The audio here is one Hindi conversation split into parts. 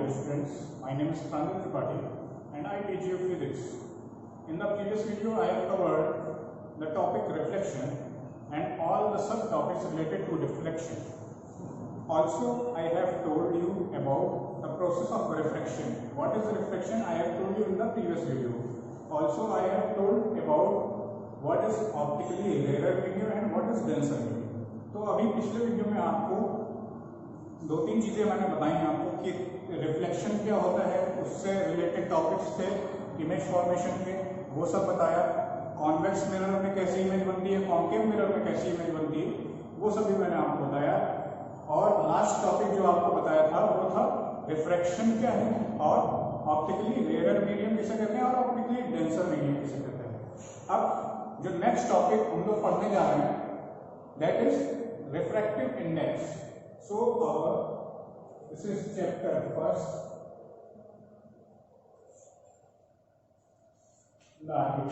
dear students, my name is Pranjal Tripathi and I teach you physics. In the previous video I have covered the topic reflection and all the subtopics related to reflection. Also I have told you about the process of refraction. What is reflection? I have told you in the previous video. Also I have told about what is optically rarer medium and what is denser medium. तो अभी पिछले वीडियो में आपको दो तीन चीजें मैंने बताई आपको कि रिफ्लेक्शन क्या होता है, उससे रिलेटेड टॉपिक्स थे, इमेज फॉर्मेशन के वो सब बताया, कॉन्वेक्स मिरर में कैसी इमेज बनती है, कॉन्केव मिरर में कैसी इमेज बनती है, वो सब भी मैंने आपको बताया। और लास्ट टॉपिक जो आपको बताया था वो था रिफ्रैक्शन क्या है और ऑप्टिकली रेयर मीडियम किसे कहते हैं और ऑप्टिकली डेंसर मीडियम किसे कहते हैं। अब जो नेक्स्ट टॉपिक हम लोग पढ़ने जा रहे हैं that is refractive index. So this is chapter first, light,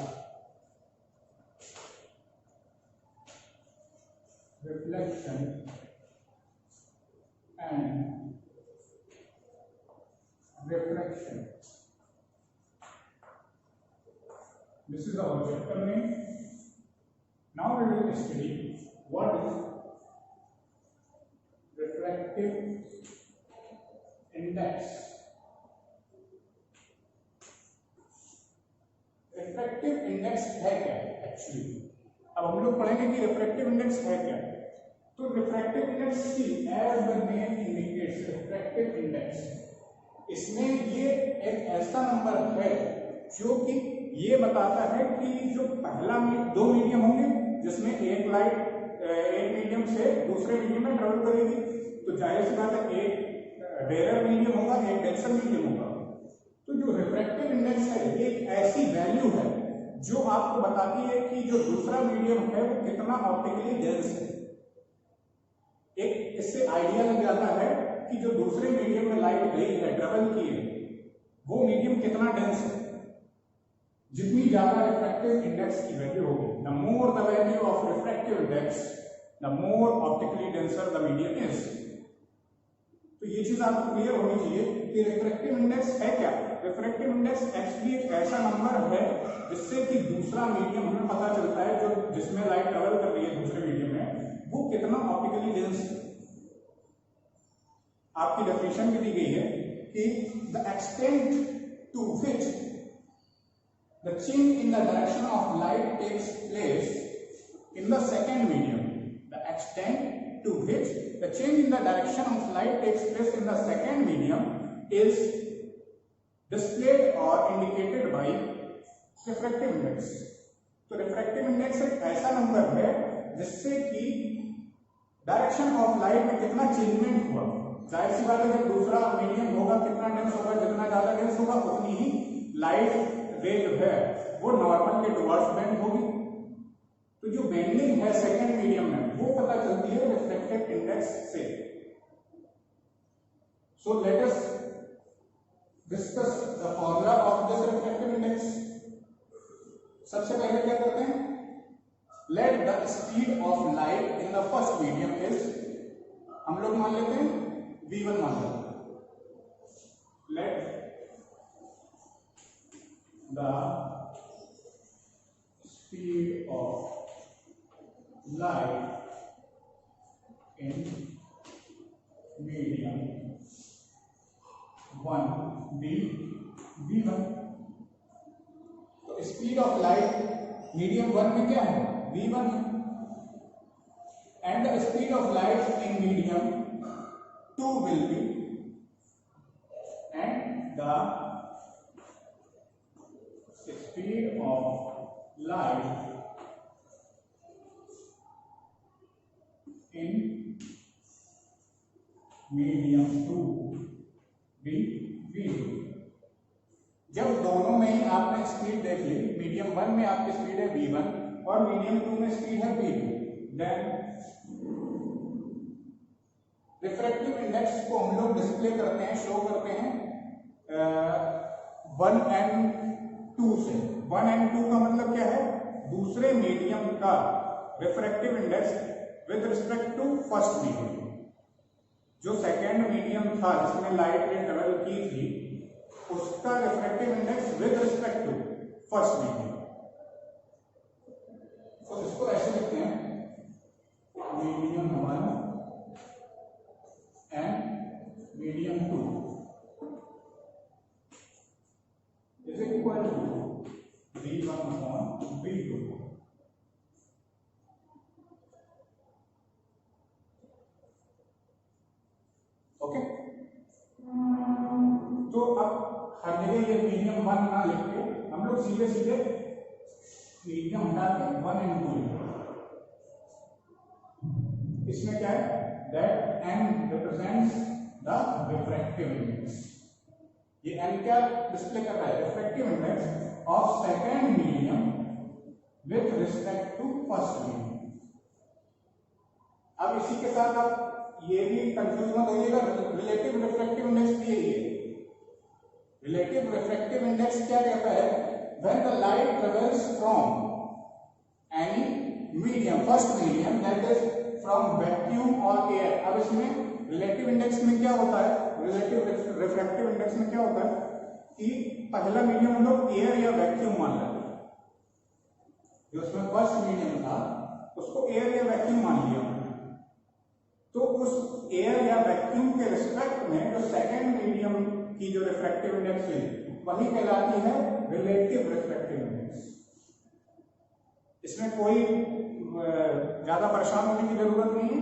reflection and refraction. This is our chapter name. Now we will study what is refractive index. Refractive index है क्या एक्चुअली? अब हम लोग पढ़ेंगे कि रिफ्रैक्टिव इंडेक्स है क्या। तो रिफ्रैक्टिव इंडेक्स की as the name indicates refractive index, इसमें ये एक ऐसा नंबर है जो कि ये बताता है कि जो पहला दो मीडियम होंगे जिसमें एक लाइट एक मीडियम से दूसरे मीडियम में ट्रेवल करेगी, तो जाहिर सी बात है एक रेयर मीडियम होगा एक डेंसर मीडियम होगा। तो जो रिफ्रैक्टिव इंडेक्स है ये एक ऐसी वैल्यू है जो आपको बताती है कि जो दूसरा मीडियम है वो कितना ऑप्टिकली डेंस है। एक इससे आइडिया लग जाता है कि जो दूसरे मीडियम में लाइट गई है ट्रेवल की है वो मीडियम कितना डेंस है। जितनी ज्यादा रिफ्रैक्टिव इंडेक्स की वैल्यू होगी, the more the value of refractive index the more optically denser the medium is. तो ये चीज आपको क्लियर होनी चाहिए कि रिफ्रैक्टिव इंडेक्स है क्या। रिफ्रैक्टिव इंडेक्स एक्चुअली एक ऐसा नंबर है जिससे कि दूसरा मीडियम हमें पता चलता है जो जिसमें लाइट ट्रेवल कर रही है दूसरे मीडियम में वो कितना ऑप्टिकली डेंस है। आपकी डेफिनेशन भी दी गई है कि the extent to which the change in the direction of light takes place in the second medium, the extent to which the change in the direction of light takes place in the second medium is displayed or indicated by refractive index. तो refractive index एक ऐसा नंबर है जिससे कि डायरेक्शन ऑफ लाइट में कितना चेंजमेंट हुआ। जाहिर सी बात है जब दूसरा मीडियम होगा कितना डेंस होगा, जितना ज्यादा डेंस होगा उतनी ही लाइट रे जो है वो नॉर्मल के टुवर्ड्स बेंड होगी। तो जो बेंडिंग है सेकंड मीडियम में वो पता चलती है रिफ्रैक्टिव इंडेक्स से। So let us discuss the formula of this refractive index. सबसे पहले क्या करते हैं, let the speed of light in the first medium is, हम लोग मान लेते हैं v1 मान लेते हैं। Let the speed of light in medium 1 v1। तो स्पीड ऑफ लाइट मीडियम 1 में क्या है v1 है, and the speed of light in medium 2 will be, and the speed of light in medium 2 be v2। जब दोनों में ही आपने स्पीड देख ली, मीडियम 1 में आपकी स्पीड है v1 और मीडियम 2 में स्पीड है v2, देन रिफ्रैक्टिव इंडेक्स को हम लोग डिस्प्ले करते हैं, शो करते हैं 1 and 2 से। 1 and 2 का मतलब क्या है, दूसरे मीडियम का refractive index with respect to first medium. जो सेकेंड मीडियम था जिसमें लाइट रे ट्रेवल की थी, उसका refractive index with respect to first medium, तो इसको ऐसे लिखते हैं medium 1 and medium 2 is equal to V1 upon V2। Okay, तो अब हर जगह ये मीडियम 1 ना लिख के हम लोग सीधे सीधे मीडियम हटा के 1 एंड 2 लिखेंगे। इसमें क्या है, that n represents the refractive index. ये n क्या डिस्प्ले कर रहा है, refractive index of second medium with respect to first medium. अब इसी के साथ आप ये भी कंफ्यूज मत होइएगा, रिलेटिव रिफ्रैक्टिव इंडेक्स भी यही है। रिलेटिव रिफ्रैक्टिव इंडेक्स क्या कहता है, when the light travels from any medium, first medium that is from vacuum और एयर। अब इसमें रिलेटिव इंडेक्स में क्या होता है, रिलेटिव रिफ्रैक्टिव इंडेक्स में क्या होता है कि पहला मीडियम हम लोग एयर या वैक्यूम मान लेते हैं। जो उसमें फर्स्ट मीडियम था उसको एयर या वैक्यूम मान लिया, तो उस एयर या वैक्यूम के रिस्पेक्ट में जो सेकेंड मीडियम की जो रिफ्रैक्टिव इंडेक्स है वही कहलाती है रिलेटिव रिफ्रैक्टिव इंडेक्स। इसमें कोई ज्यादा परेशान होने की जरूरत नहीं है।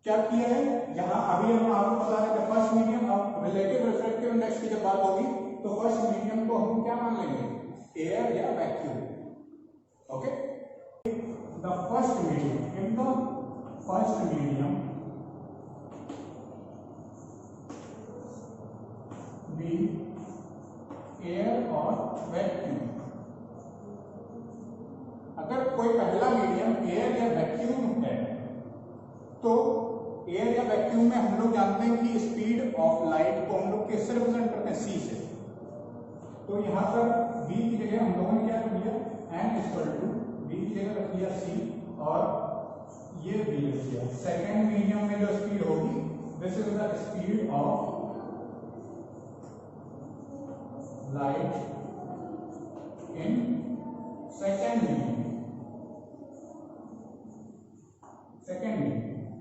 क्या किया है यहाँ, अभी हम आपको बता रहे थे फर्स्ट मीडियम, अब रिलेटिव रिफ्रैक्टिव इंडेक्स की जब बात होगी तो फर्स्ट मीडियम को हम क्या मान लेंगे, एयर या vacuum. Okay, the first medium, in the first medium be air और वैक्यूम। अगर कोई पहला मीडियम एयर या वैक्यूम है तो एयर या वैक्यूम में हम लोग जानते हैं कि स्पीड ऑफ लाइट को हम लोग किससे रिप्रेजेंट करते हैं, सी से। तो यहाँ पर v की जगह हम लोगों ने क्या रख दिया, n इक्वल टू v की जगह रख दिया c और ये v लिख दिया। सेकेंड मीडियम में जो स्पीड होगी, this is the speed of light in second medium,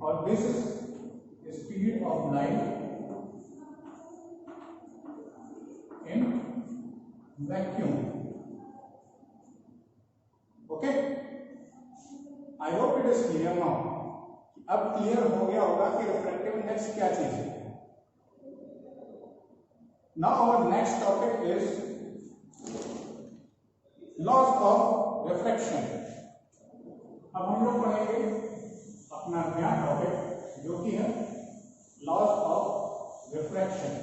और this is speed of light in vacuum. Okay, I hope it is clear now. अब क्लियर हो गया होगा कि रिफ्रैक्टिव इंडेक्स क्या चीज है। Now our next topic is laws of refraction। अब हम लोग पढ़ेंगे अपना नया टॉपिक जो कि है लॉज ऑफ रिफ्रैक्शन।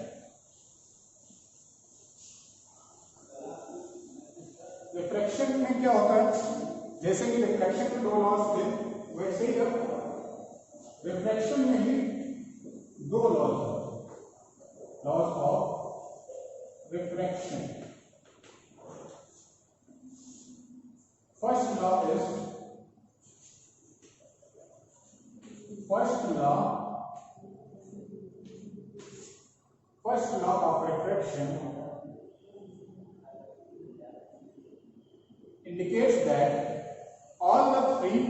रिफ्रैक्शन में क्या होता है, जैसे कि रिफ्रैक्शन में दो लॉज थे, वैसे ही अब रिफ्रैक्शन में ही दो laws, laws of refraction। First law of refraction indicates that all the three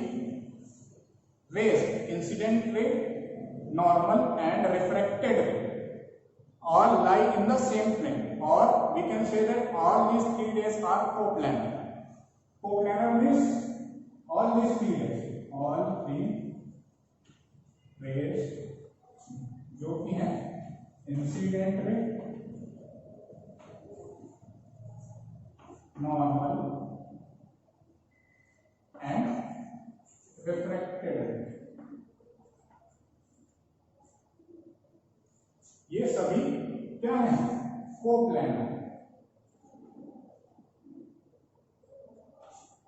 rays, incident ray, normal and refracted ray, all lie in the same plane, or we can say that all these three rays are coplanar. Coplanar means all these three rays, all three rays जो कि है incident ray, normal and refracted रे, ये सभी क्या है, coplanar.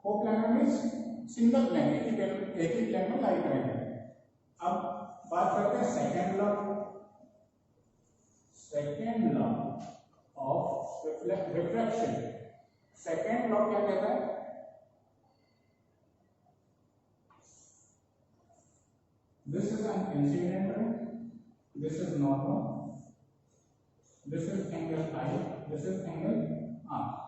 Coplanar means single plane, एक ही प्लेन में लाई करेंगे। अब बात करते हैं second law of refraction. Second law क्या कहता है, this is an incident ray, this is normal, this is angle I, this is angle R.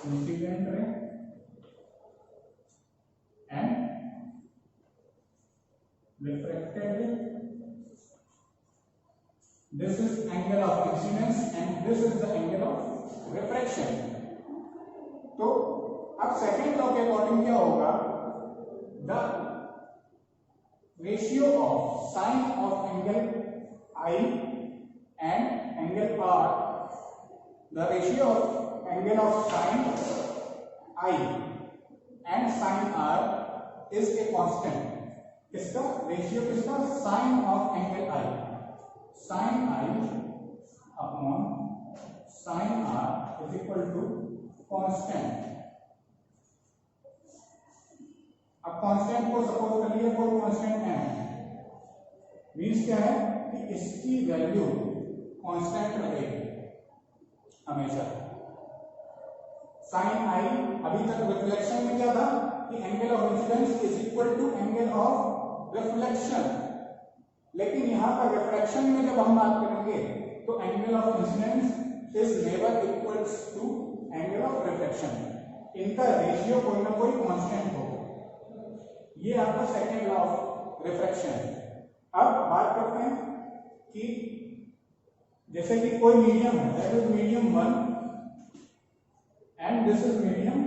Incident ray and refracted ray. This is angle of incidence and this is the angle of refraction. तो अब सेकेंड लॉ के अकॉर्डिंग क्या होगा, the ratio of sine of angle i and angle r, the ratio of angle of sine i and sine r is a constant. किसका रेशियो, किसका, sine of angle i, sine i upon sine r is equal to constant. अब कांस्टेंट को सपोज कर लिया कोई कांस्टेंट m, मींस क्या है कि इसकी वैल्यू कांस्टेंट रहेगी हमेशा. साइन आई अभी तक रिफ्लेक्शन में क्या था कि angle of incidence is equal to angle of reflection, लेकिन यहां पर रिफ्लेक्शन में जब हम बात करेंगे तो angle of incidence is never equals to angle of reflection. इनका रेशियो कोई ना कोई कांस्टेंट होगा. ये आपका सेकेंड लॉ ऑफ रिफ्रैक्शन है. अब बात करते हैं कि जैसे कि कोई मीडियम है, that is medium 1 and this is medium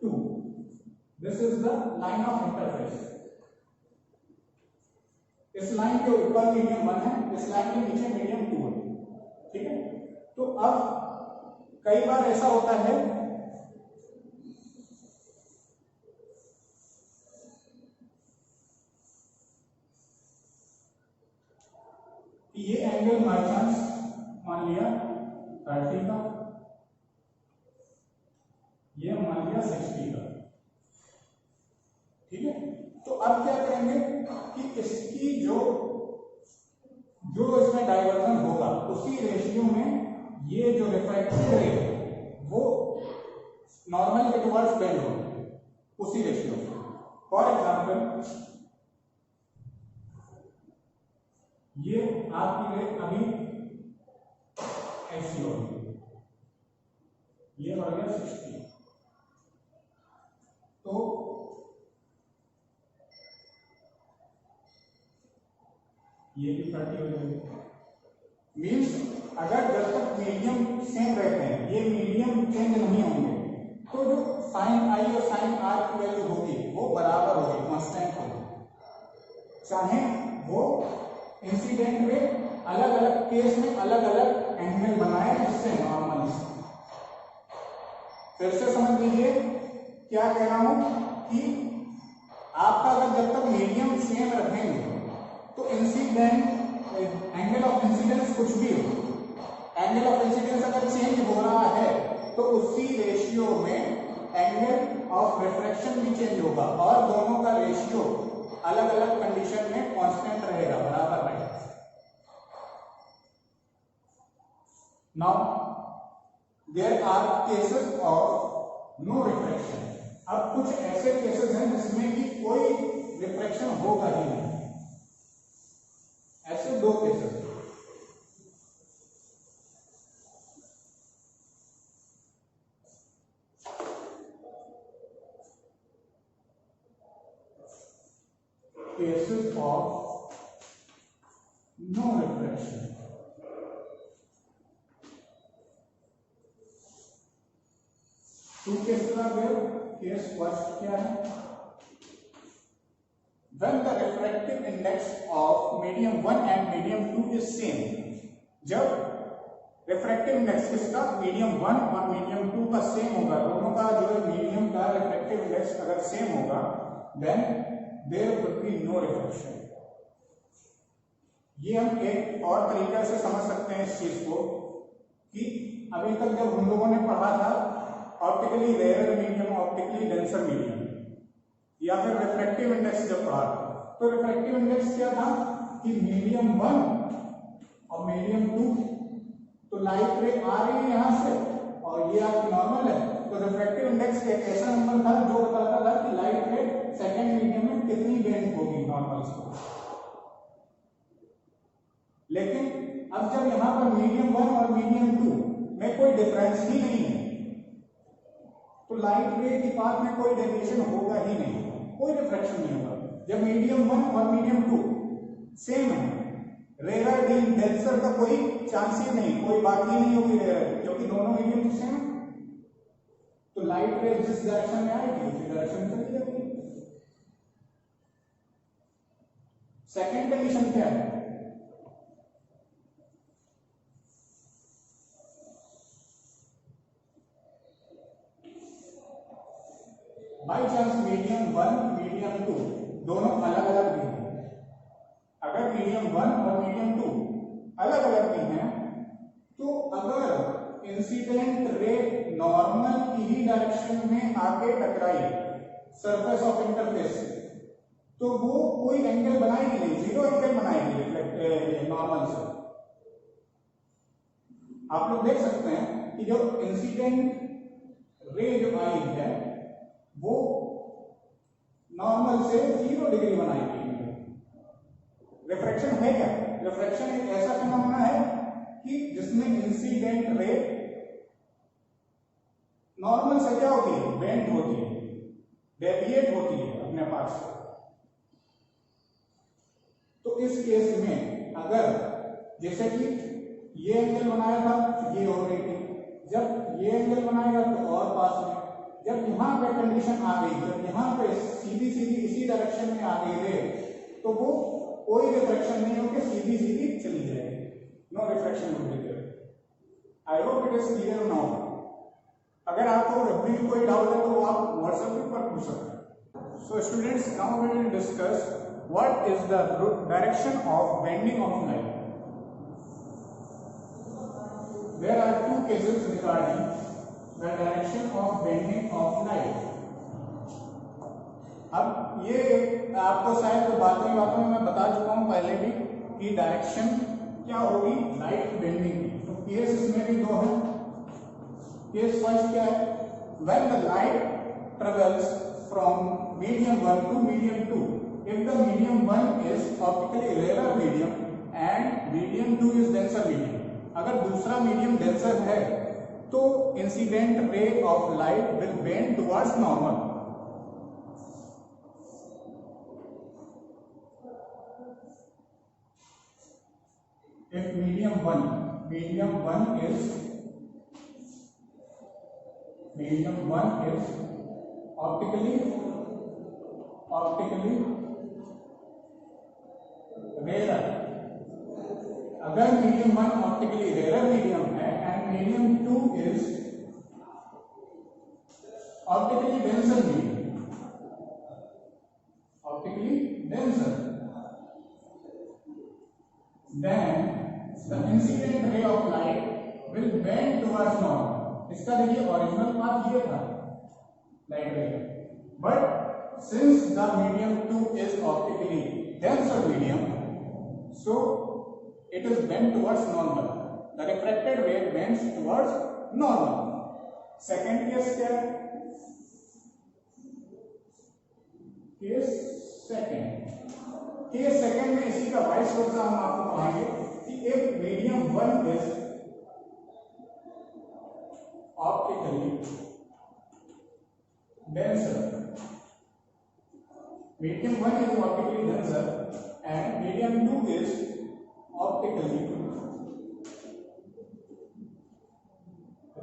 2. This is the line of interface. इस लाइन के ऊपर मीडियम 1 है, इस लाइन के नीचे मीडियम 2 है. ठीक है. तो अब कई बार ऐसा होता है कि ये एंगल बाय चांस मान लिया 30 का, ये मान लिया 60 का. ठीक है. तो अब क्या करेंगे कि इसकी जो इसमें डाइवर्जन होगा उसी रेशियो में ये जो रिफ्रैक्टेड रे वो नॉर्मल के टुवर्ड्स बेंड होगा उसी रेशियो में. फॉर एग्जांपल ये आपकी रे अभी ऐसी होगी, ये हो गया 60. तो ये भी 30 हो जाएगी. मीन्स अगर जब तक मीडियम सेम रहते हैं, ये मीडियम चेंज नहीं होंगे, तो जो साइन आई और साइन आर की वैल्यू होगी वो बराबर होगी, कांस्टेंट होगी. चाहे वो इंसिडेंट रे अलग अलग केस में अलग अलग एंगल बनाए जिससे नॉर्मल. फिर से समझ लीजिए क्या कह रहा हूं कि आपका अगर जब तक मीडियम सेम रखेंगे तो इंसिडेंट एंगल ऑफ इंसिडेंस कुछ भी हो, एंगल ऑफ इंसिडेंस अगर चेंज हो रहा है तो उसी रेशियो में एंगल ऑफ रिफ्रैक्शन भी चेंज होगा और दोनों का रेशियो अलग अलग कंडीशन में कांस्टेंट रहेगा, बराबर रहेगा. Now there are cases of no refraction. अब कुछ ऐसे केसेस हैं जिसमें कि कोई रिफ्रैक्शन होगा ही नहीं. ऐसे दो केसेस हैं. Cases of no refraction. Two cases are there. Case first क्या है? When the refractive index of medium 1 and medium 2 is same. जब refractive index किसका medium 1 और medium 2 का सेम होगा, दोनों का जो है मीडियम का refractive index अगर सेम होगा, then there would be no refraction. ये हम एक और तरीके से समझ सकते हैं इस चीज को कि अभी तक जब हम लोगों ने पढ़ा था optically rare medium, optically denser medium, या फिर रिफ्रैक्टिव इंडेक्स जब पढ़ा था, तो रिफ्रैक्टिव इंडेक्स क्या था कि मीडियम 1 और मीडियम 2, तो लाइट रे आ रही है यहां से और ये आपकी नॉर्मल है, तो तो रिफ्रैक्टिव इंडेक्स एक ऐसा नंबर था जो बताता था कि लाइट रे सेकंड मीडियम में कितनी बेंड होगी नॉर्मल से। लेकिन अब जब यहां पर मीडियम 1 और मीडियम 2 में कोई डिफरेंस ही नहीं है तो लाइट रे के पाथ में कोई डेविएशन होगा ही नहीं, कोई रिफ्रैक्शन नहीं होगा। जब मीडियम 1 और मीडियम 2 सेम है, रेयर डीन डेंसर का कोई चांस ही नहीं, कोई बात ही नहीं होगी रेयर, क्योंकि दोनों मीडियम तो सेम। तो लाइट रे जिस डायरेक्शन में आएगी उसी डायरेक्शन में चली जाएगी। सेकंड कंडीशन क्या है? बाई चांस मीडियम 1 मीडियम 2 दोनों अलग अलग भी हैं, अगर मीडियम 1 और मीडियम 2 अलग अलग भी हैं तो अगर इंसिडेंट रे नॉर्मल की ही डायरेक्शन में आके टकराई सरफेस ऑफ इंटरफेस तो वो कोई एंगल बनाएगी नहीं, जीरो एंगल बनाएगी नॉर्मल से। आप लोग देख सकते हैं कि जो इंसिडेंट रे जो आई है वो नॉर्मल से 0 डिग्री बनाएगी। रिफ्रैक्शन है क्या? रिफ्रैक्शन एक ऐसा फिनोमेना है कि जिसमें इंसिडेंट रे नॉर्मल से क्या होती है? बेंड होती है, डेविएट होती है अपने पास से। तो इस केस में अगर जैसे कि ये एंगल बनाया था, ये हो गई थी, जब ये एंगल बनाएगा तो और पास में, जब यहां पे कंडीशन आ गई, जब यहां पे सीधी सीधी इसी डायरेक्शन में आ गई रे तो वो कोई रिफ्रैक्शन नहीं होकर सीधी सीधी चली जाएगी, no refraction would be there. I hope it is clear now. अगर आपको रबी में कोई डाउट है तो आप व्हाट्सएप पर पूछ सकते हैं। So students, now we will discuss what is the direction of bending of light. There are two cases regarding the direction of bending of light। अब ये आपको शायद बातों में मैं बता चुका हूं पहले भी कि डायरेक्शन क्या होगी लाइट बेंडिंग की। तो केस इसमें भी दो है। केस फर्स्ट क्या है? when the light travels from medium 1 to medium 2, if the medium 1 is optically rarer medium and medium 2 is denser medium, अगर दूसरा मीडियम डेंसर है तो incident ray of light will bend towards normal. If medium 1 is optically rarer, अगर मीडियम 1 ऑप्टिकली रेयर मीडियम है and medium 2 is optically denser medium, then the incident ray of light will bend towards normal। इसका देखिए ओरिजिनल पाथ ये था लाइट रे, but since the medium 2 is optically denser medium, so it is bent towards normal, the refracted ray bends towards normal। second case क्या है? केस सेकंड में इसी का वाइस वर्सा हम आपको पढ़ाएंगे कि एक medium 1 is optically denser, medium 1 is optically denser and medium 2 is optically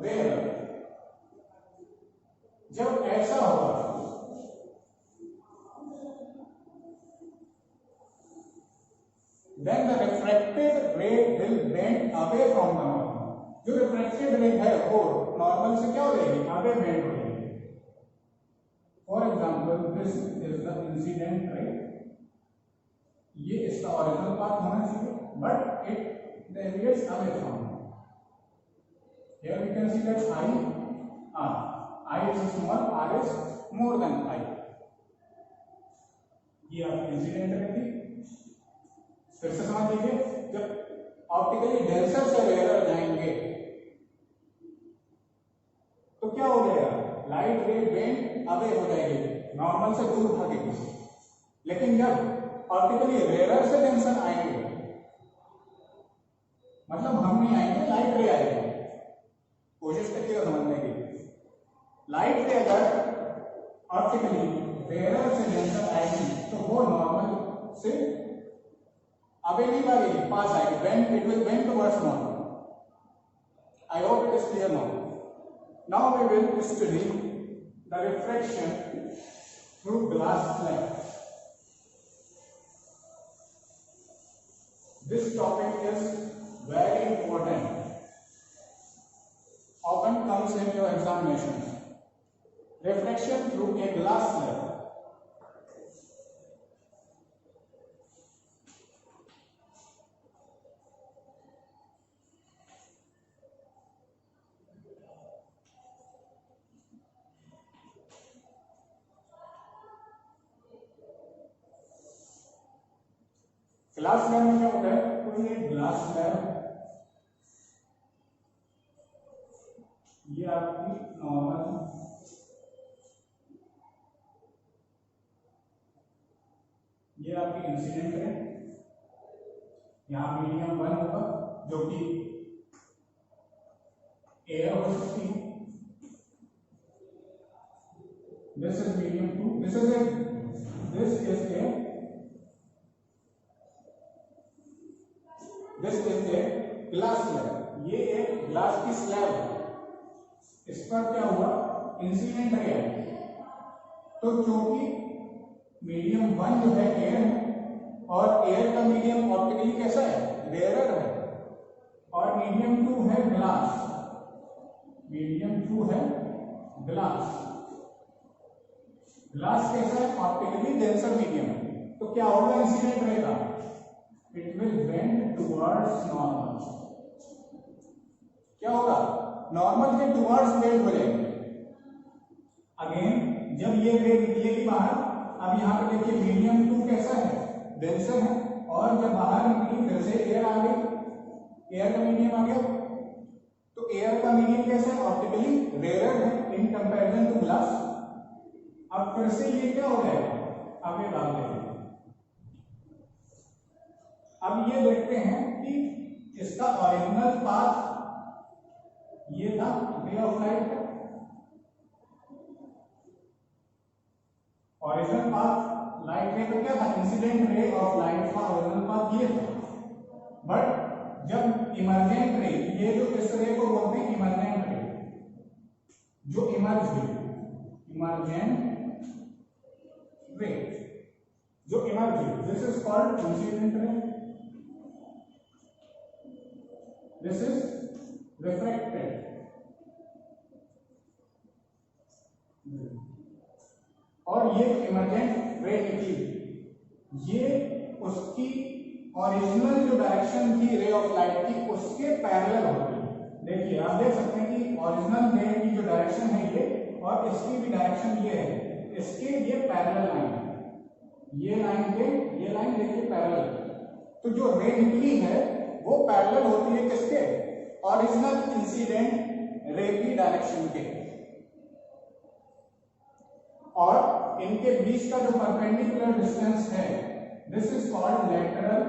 rarer। जब ऐसा होगा then the refracted ray will bend away from the normal। जो refracted ray है वो नॉर्मल से क्या हो जाएगी? अवे बेंड हो जाएगी। For example this is the incident ray, ये इसका ओरिजिनल पाथ होना चाहिए but it deviates away from. Here we can see that I is small, R is more than I। ये आपकी इंसिडेंट रे थी। फिर से समझ लीजिए, जब ऑप्टिकली डेंसर से रेयर जाएंगे तो क्या हो जाएगा? लाइट रे बेंड अवे हो जाएगी, नॉर्मल से दूर भागेगी। लेकिन जब ऑप्टिकली रेयर से डेंसर आएंगे, मतलब हम नहीं आएंगे, लाइट रे आएगी। कोशिश करिएगा समझने की। लाइट रे अगर ऑप्टिकली रेयर से डेंसर आएगी तो वो नॉर्मल से अवे नहीं भागेगी, पास आएगी, bend, it will bend towards normal. I hope it is clear now. Now we will study the refraction through glass slab. This topic is very important. Often comes in your examinations. Refraction through a glass slab. Glass slab में क्या होता है, कोई एक ग्लास स्लैब, ये आपकी नॉर्मल, ये आपकी इंसिडेंट है, यहां मीडियम 1 होगा जो कि एयर हो सकती है, this is medium 2, this is a this is a glass slab. ये एक ग्लास की स्लैब है, इस पर क्या हुआ, इंसिडेंट रे आई। तो क्योंकि मीडियम 1 जो है एयर है, और एयर का मीडियम ऑप्टिकली कैसा है, रेयर है, और मीडियम 2 है ग्लास, मीडियम 2 है ग्लास। ग्लास कैसा है, ऑप्टिकली डेंसर मीडियम है। तो क्या होगा इंसिडेंट रे का, it will bend towards normal। क्या होगा, नॉर्मल के टुवर्ड्स बेंड हो जाएंगे। अगेन जब ये रे निकलेगी बाहर, अब यहाँ पे देखिए मीडियम 2 कैसा है, डेंसर है, और जब बाहर निकली फिर से एयर आ गई, एयर का मीडियम आ गया, तो एयर का मीडियम कैसा है, ऑप्टिकली रेयर है इन कंपैरिजन टू ग्लास। अब फिर से ये क्या हो जाएगा, आगे भाग जाएगा। अब ये देखते हैं कि इसका ओरिजिनल पाथ ये था, रे ऑफ लाइट का ओरिजिनल पाथ, लाइट रे का क्या था, इंसिडेंट रे ऑफ लाइट का ओरिजिनल पाथ ये था। बट जब इमर्जेंट रे, ये जो इस रे को बोलते हैं इमर्जेंट रे, जो इमर्ज हुई, इमर्जेंट रे जो इमर्ज हुई, this is called incident ray, this is refracted। और ये इमर्जेंट रे निकली, ये उसकी ओरिजिनल जो डायरेक्शन थी रे ऑफ लाइट की, उसके पैरेलल होती है। देखिए आप देख सकते हैं कि ओरिजिनल रे की जो डायरेक्शन है ये, और इसकी भी डायरेक्शन ये है, इसके ये पैरेलल लाइन है, ये लाइन के ये लाइन देखिए पैरेलल। तो जो रे निकली है वो पैरेलल होती है किसके, ओरिजिनल इंसिडेंट रे की डायरेक्शन के, और इनके बीच का जो परपेंडिकुलर डिस्टेंस है, this is called lateral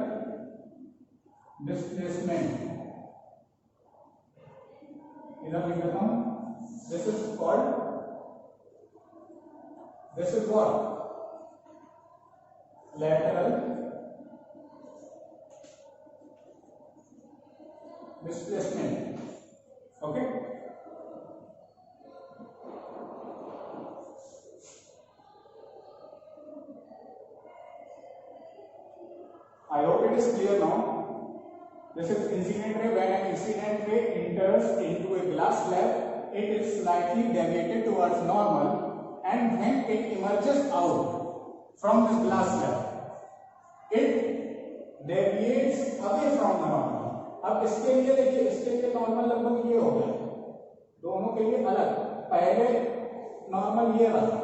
displacement. इधर लिख देता हूं, this is called, this is what, lateral displacement। okay, I hope it is clear now. This is incident ray. When an incident ray enters into a glass slab, it is slightly deviated towards normal, and when it emerges out from the glass slab, it deviates away from the normal। अब इसके लिए देखिए, इसके लिए नॉर्मल लगभग ये हो गया, दोनों के लिए अलग। पहले नॉर्मल ये रहा,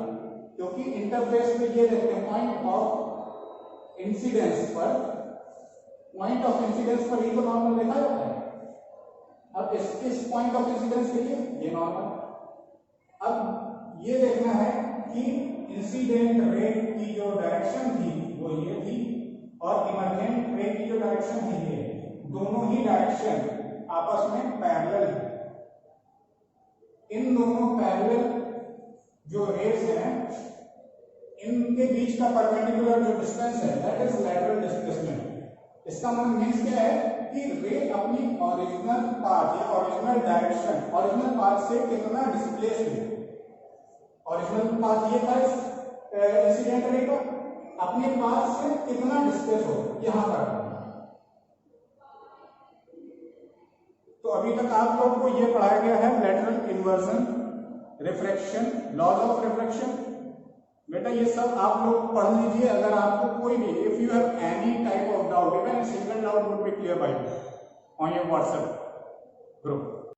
क्योंकि इंटरफेस में ये देखते हैं पॉइंट ऑफ इंसिडेंस पर, पॉइंट ऑफ इंसिडेंस पर ही तो नॉर्मल देखा जाता है। अब इस पॉइंट ऑफ इंसिडेंस देखिए, ये नॉर्मल। अब ये देखना है कि इंसिडेंट रे की जो डायरेक्शन थी वो ये थी और इमर्जेंट रे की जो डायरेक्शन थी ये, दोनों ही डायरेक्शन आपस में पैरेलल है। इन दोनों पैरेलल जो रेस हैं इनके बीच का परपेंडिकुलर जो डिस्टेंस है दैट इज लैटरल डिस्प्लेसमेंट। इसका मतलब मीन्स क्या है कि रे अपनी ओरिजिनल पाथ या ओरिजिनल डायरेक्शन, ओरिजिनल पाथ से कितना डिस्प्लेस हुई। ओरिजिनल पाथ ये था इंसिडेंट रे का, अपने पाथ से कितना डिस्प्लेस हो यहां पर। तो अभी तक आप लोग को ये पढ़ाया गया है lateral inversion, refraction, laws of refraction. बेटा ये सब आप लोग पढ़ लीजिए। अगर आपको कोई भी, if you have any type of doubt, even a single doubt would be clear by on your WhatsApp group.